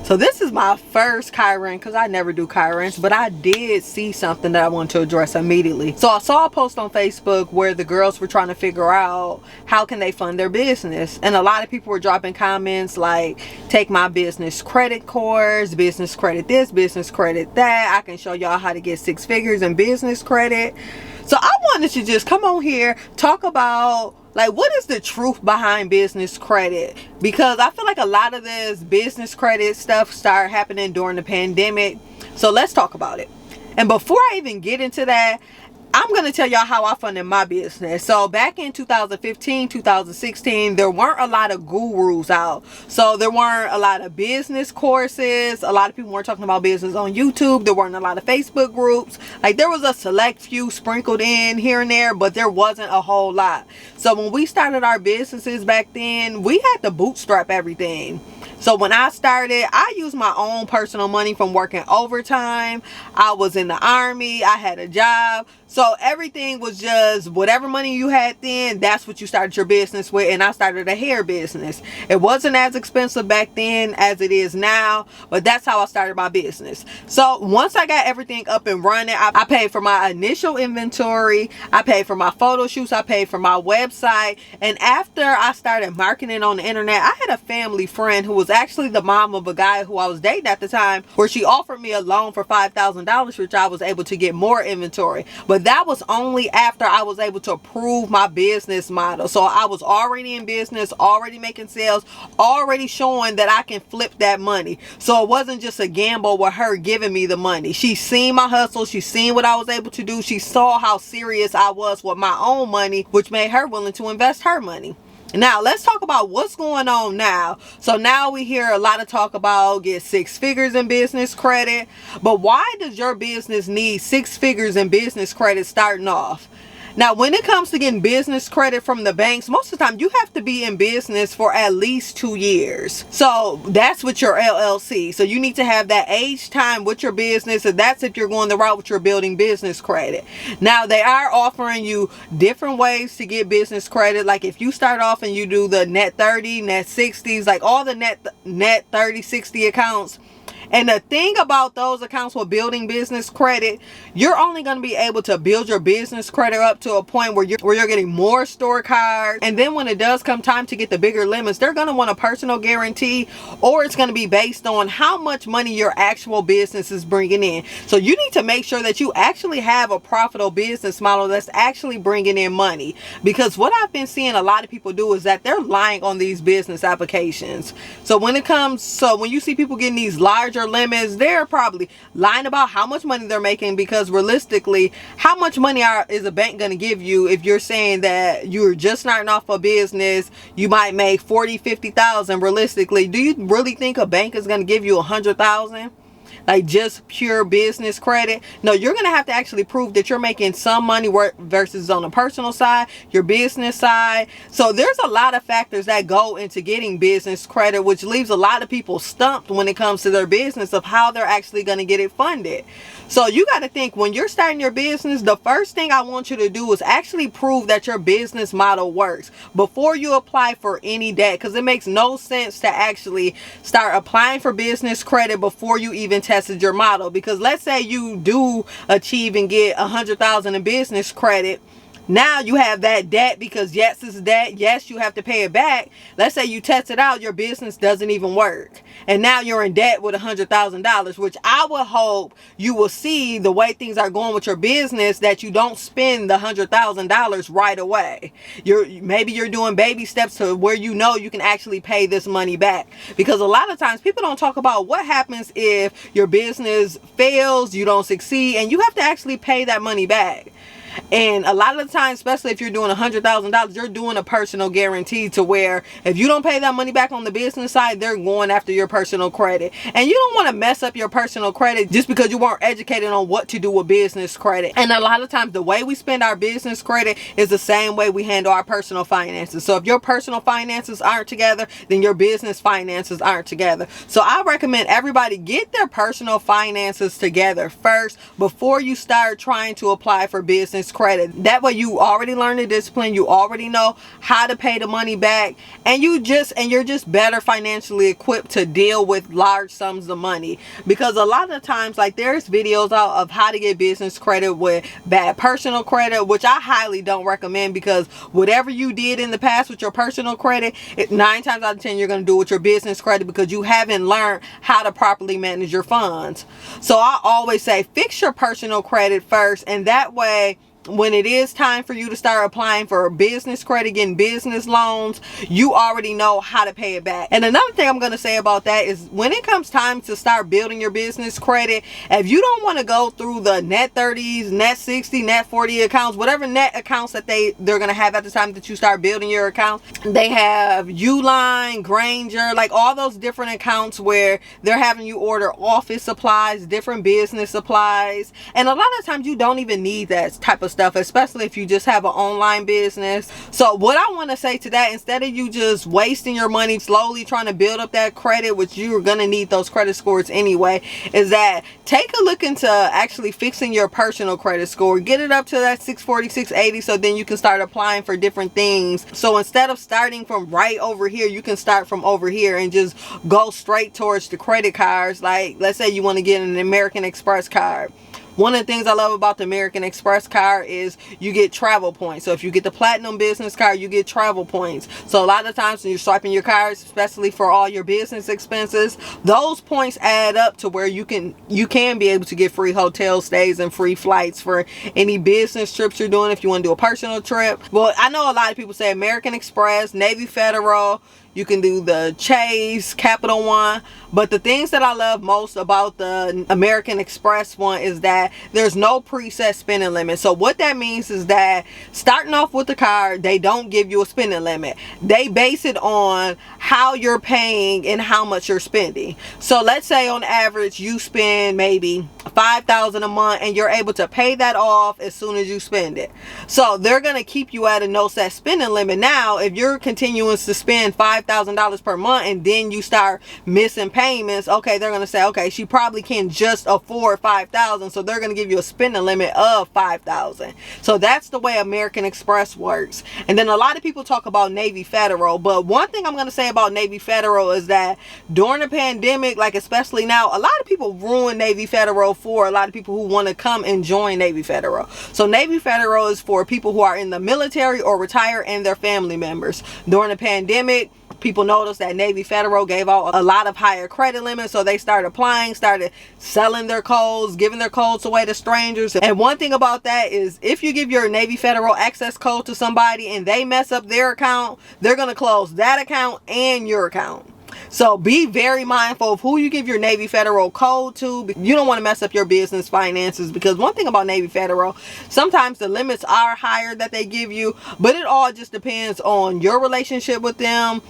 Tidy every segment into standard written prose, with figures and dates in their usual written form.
So this is my first car rent because I never do car rents, but I did see something that I wanted to address immediately. So I saw a post on Facebook where the girls were trying to figure out how can they fund their business, and a lot of people were dropping comments like, take my business credit course, business credit this, business credit that. I can show y'all how to get 6 figures in business credit. So I wanted to just come on here, talk about like what is the truth behind business credit, because I feel like a lot of this business credit stuff started happening during the pandemic. So let's talk about it. And before I even get into that, I'm going to tell y'all how I funded my business. So back in 2015, 2016, there weren't a lot of gurus out. So there weren't a lot of business courses. A lot of people weren't talking about business on YouTube. There weren't a lot of Facebook groups. Like there was a select few sprinkled in here and there, but there wasn't a whole lot. So when we started our businesses back then, we had to bootstrap everything. So when I started, I used my own personal money from working overtime. I was in the Army. I had a job. So everything was just whatever money you had then, that's what you started your business with. And I started a hair business. It wasn't as expensive back then as it is now, but that's how I started my business. So once I got everything up and running, I paid for my initial inventory. I paid for my photo shoots. I paid for my website. And after I started marketing on the internet, I had a family friend who was actually the mom of a guy who I was dating at the time, where she offered me a loan for $5,000, which I was able to get more inventory. But that was only after I was able to prove my business model. So I was already in business, already making sales, already showing that I can flip that money. So it wasn't just a gamble with her giving me the money. She seen my hustle. She seen what I was able to do. She saw how serious I was with my own money, which made her willing to invest her money. Now let's talk about what's going on now. So now we hear a lot of talk about get 6 figures in business credit. But why does your business need 6 figures in business credit starting off? Now, when it comes to getting business credit from the banks, most of the time you have to be in business for at least 2 years. So that's with your LLC. So you need to have that age time with your business, and that's if you're going the route with your building business credit. Now, they are offering you different ways to get business credit. Like if you start off and you do the net 30, net 60s, like all the net 30, 60 accounts. And the thing about those accounts with building business credit, you're only going to be able to build your business credit up to a point where you're getting more store cards. And then when it does come time to get the bigger limits, they're going to want a personal guarantee, or it's going to be based on how much money your actual business is bringing in. So you need to make sure that you actually have a profitable business model that's actually bringing in money. Because what I've been seeing a lot of people do is that they're lying on these business applications. So when you see people getting these larger limits, they're probably lying about how much money they're making, because realistically, how much money is a bank going to give you if you're saying that you're just starting off a business, you might make 40, 50,000 realistically? Do you really think a bank is going to give you 100,000? Like just pure business credit? No, you're going to have to actually prove that you're making some money versus on the personal side, your business side. So there's a lot of factors that go into getting business credit, which leaves a lot of people stumped when it comes to their business of how they're actually going to get it funded. So you got to think, when you're starting your business, the first thing I want you to do is actually prove that your business model works before you apply for any debt, because it makes no sense to actually start applying for business credit before you even tested your model. Because let's say you do achieve and get 100,000 in business credit. Now you have that debt, because yes, it's debt. Yes, you have to pay it back. Let's say you test it out, your business doesn't even work. And now you're in debt with $100,000, which I would hope you will see the way things are going with your business, that you don't spend the $100,000 right away. Maybe you're doing baby steps to where you know you can actually pay this money back. Because a lot of times people don't talk about what happens if your business fails, you don't succeed, and you have to actually pay that money back. And a lot of the time, especially if you're doing $100,000, you're doing a personal guarantee, to where if you don't pay that money back on the business side, they're going after your personal credit. And you don't want to mess up your personal credit just because you weren't educated on what to do with business credit. And a lot of times the way we spend our business credit is the same way we handle our personal finances. So if your personal finances aren't together, then your business finances aren't together. So I recommend everybody get their personal finances together first before you start trying to apply for business business credit. That way you already learned the discipline, you already know how to pay the money back, and you're just better financially equipped to deal with large sums of money. Because a lot of times, like, there's videos out of how to get business credit with bad personal credit, which I highly don't recommend, because whatever you did in the past with your personal credit, 9 times out of 10 you're going to do with your business credit, because you haven't learned how to properly manage your funds. So I always say fix your personal credit first, and that way when it is time for you to start applying for business credit, getting business loans, you already know how to pay it back. And another thing I'm going to say about that is, when it comes time to start building your business credit, if you don't want to go through the net 30s, net 60, net 40 accounts, whatever net accounts that they're going to have at the time that you start building your account, they have Uline, Granger, like all those different accounts where they're having you order office supplies, different business supplies. And a lot of times you don't even need that type of stuff, especially if you just have an online business. So what I want to say to that, instead of you just wasting your money slowly trying to build up that credit, which you're going to need those credit scores anyway, is that take a look into actually fixing your personal credit score. Get it up to that 640, 680, so then you can start applying for different things. So instead of starting from right over here, you can start from over here and just go straight towards the credit cards. Like, let's say you want to get an American Express card. One of the things I love about the American Express card is you get travel points. So if you get the platinum business card, you get travel points. So a lot of times when you're swiping your cards, especially for all your business expenses, those points add up to where you can be able to get free hotel stays and free flights for any business trips you're doing if you want to do a personal trip. Well, I know a lot of people say American Express, Navy Federal, you can do the Chase, Capital One. But the things that I love most about the American Express one is that there's no preset spending limit. So what that means is that starting off with the card, they don't give you a spending limit. They base it on how you're paying and how much you're spending. So let's say on average you spend maybe $5,000 a month, and you're able to pay that off as soon as you spend it. So they're going to keep you at a no set spending limit. Now, if you're continuing to spend $5,000 per month and then you start missing payments, okay, they're going to say, okay, she probably can just afford $5,000, so they're going to give you a spending limit of $5,000. So that's the way American Express works. And then a lot of people talk about Navy Federal, but one thing I'm going to say about Navy Federal is that during the pandemic, like especially now, a lot of people ruin Navy Federal for a lot of people who want to come and join Navy Federal. So Navy Federal is for people who are in the military or retire and their family members. During the pandemic, people noticed that Navy Federal gave out a lot of higher credit limits, so they started applying, started selling their codes, giving their codes away to strangers. And one thing about that is, if you give your Navy Federal access code to somebody and they mess up their account, they're going to close that account and your account. So be very mindful of who you give your Navy Federal code to. You don't want to mess up your business finances, because one thing about Navy Federal, sometimes the limits are higher that they give you, but it all just depends on your relationship with them,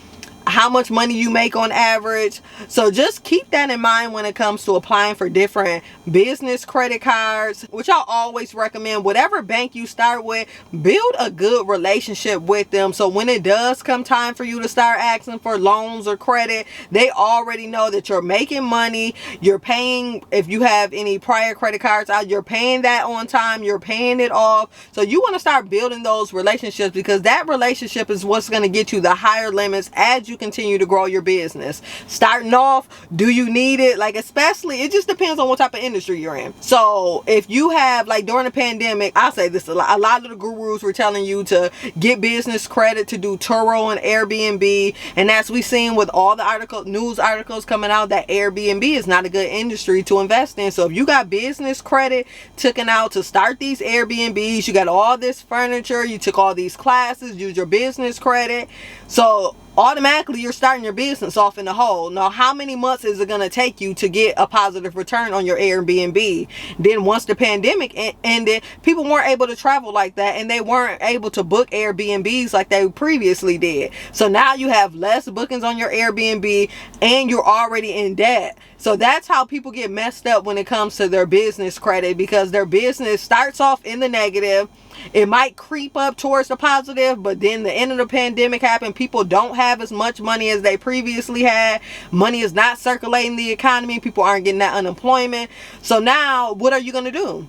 how much money you make on average. So just keep that in mind when it comes to applying for different business credit cards, which I always recommend. Whatever bank you start with, build a good relationship with them, so when it does come time for you to start asking for loans or credit, they already know that you're making money, you're paying. If you have any prior credit cards out, you're paying that on time, you're paying it off. So you want to start building those relationships, because that relationship is what's going to get you the higher limits as you continue to grow your business. Starting off, do you need it? Like, especially, it just depends on what type of industry you're in. So if you have, like during the pandemic, I say this a lot of the gurus were telling you to get business credit to do Turo and Airbnb. And as we've seen with all the news articles coming out, that Airbnb is not a good industry to invest in. So if you got business credit taken out to start these Airbnbs, you got all this furniture, you took all these classes, use your business credit, so automatically you're starting your business off in the hole. Now, how many months is it going to take you to get a positive return on your Airbnb? Then once the pandemic ended, people weren't able to travel like that, and they weren't able to book Airbnbs like they previously did. So now you have less bookings on your Airbnb, and you're already in debt. So that's how people get messed up when it comes to their business credit, because their business starts off in the negative. It might creep up towards the positive, but then the end of the pandemic happened. People don't have as much money as they previously had. Money is not circulating the economy. People aren't getting that unemployment. So now what are you going to do?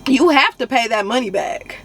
you have to pay that money back.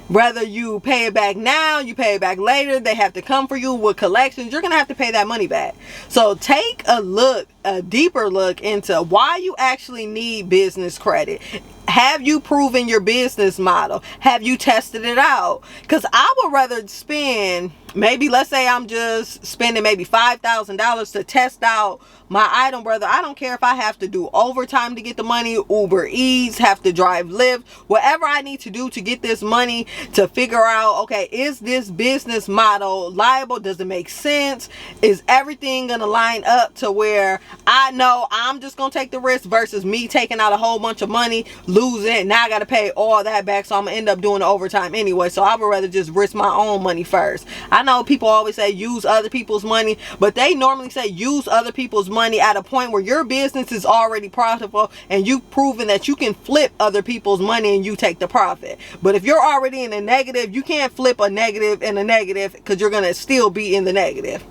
Whether you pay it back now, you pay it back later, they have to come for you with collections, you're going to have to pay that money back. So take a deeper look into why you actually need business credit. Have you proven your business model? Have you tested it out? Because I would rather spend, maybe, let's say I'm just spending maybe $5,000 to test out my item, brother. I don't care if I have to do overtime to get the money, Uber Eats, have to drive Lyft, whatever I need to do to get this money to figure out, okay, is this business model liable? Does it make sense? Is everything going to line up to where I know I'm just going to take the risk versus me taking out a whole bunch of money, losing it, now I got to pay all that back, so I'm going to end up doing the overtime anyway. So I would rather just risk my own money first. I know people always say use other people's money, but they normally say use other people's money at a point where your business is already profitable and you've proven that you can flip other people's money and you take the profit. But if you're already in a negative, you can't flip a negative in a negative, because you're going to still be in the negative,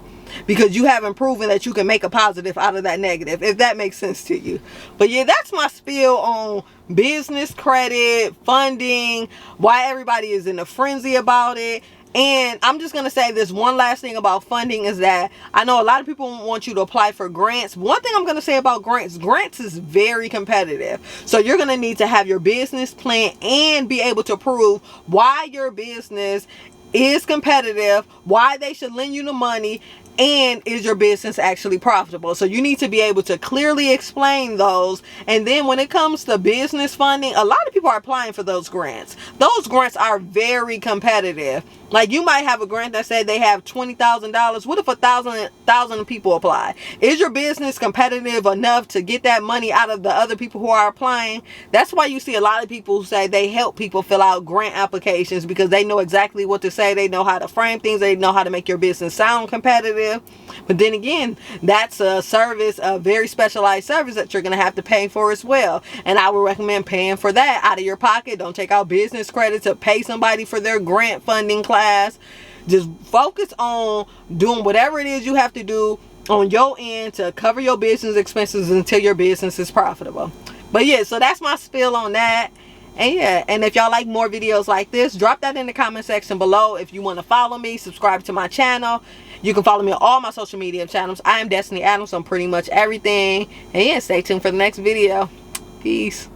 because you haven't proven that you can make a positive out of that negative, if that makes sense to you. But yeah, that's my spiel on business credit, funding, why everybody is in a frenzy about it. And I'm just going to say this one last thing about funding is that I know a lot of people want you to apply for grants. One thing I'm going to say about grants is very competitive. So you're going to need to have your business plan and be able to prove why your business is competitive, why they should lend you the money, and is your business actually profitable. So you need to be able to clearly explain those. And then when it comes to business funding, a lot of people are applying for those grants. Those grants are very competitive. Like, you might have a grant that said they have $20,000. What if 1,000 people apply? Is your business competitive enough to get that money out of the other people who are applying? That's why you see a lot of people say they help people fill out grant applications, because they know exactly what to say. They know how to frame things. They know how to make your business sound competitive. But then again, that's a service, a very specialized service that you're going to have to pay for as well. And I would recommend paying for that out of your pocket. Don't take out business credit to pay somebody for their grant funding class. Just focus on doing whatever it is you have to do on your end to cover your business expenses until your business is profitable. But yeah, so that's my spiel on that. And yeah, and if y'all like more videos like this, drop that in the comment section below. If you want to follow me, subscribe to my channel. You can follow me on all my social media channels. I am Destiny Adams on pretty much everything. And yeah, stay tuned for the next video. Peace.